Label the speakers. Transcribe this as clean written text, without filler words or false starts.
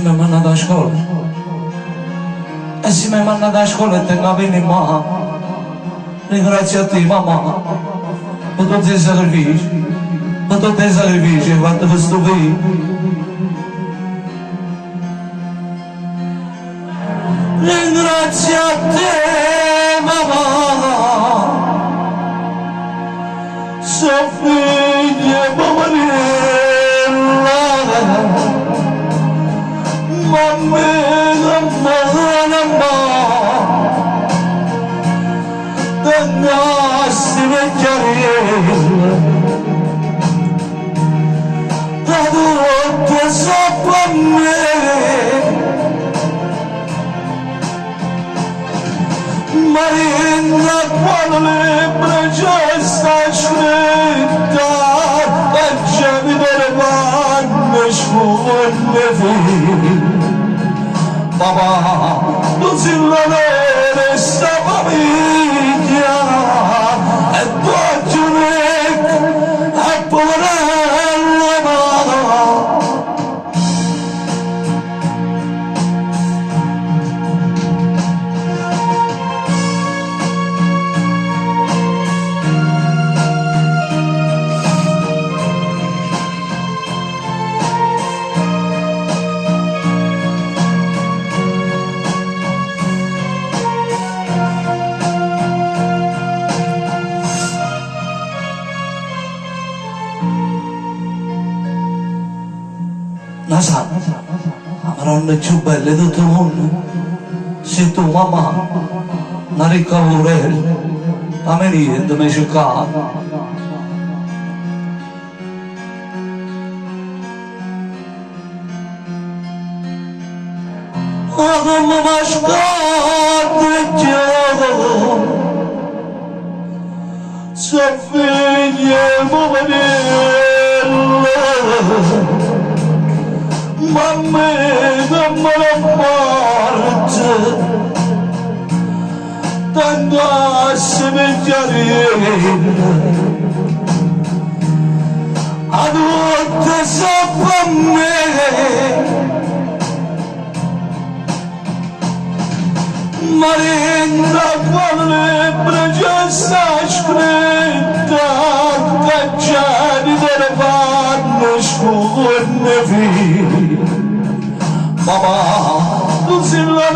Speaker 1: Esime manna da scuola. Esime manna da scuola e tenga bene in mano. Ringrazio a te, mamma, per tutti i sacrifici. Per tutti i sacrifici che hai fatto per sto figlio. Ringrazio a te, mamma. Sua figlia poverella. Mamma, Nassi vecchiarella, la tua sopra me, Marina quando le braccia sta scritta, e già mi dormano scuole figli. Baba, non si la vede sta famiglia, e poi e poverello amaro. Nasa, amaran nagciubelle tutto il mondo. Se tu mamma non ricavurel, a me niente mi giocava. Ma come mi ascolti Dio, sua figlia poverella. Mamma, dammi la morte, tanto a cimetiera, a tutte sopra me, Marina, quando le braccia sta scritta, che già di dervanno scuole figli. Mama, tu sei la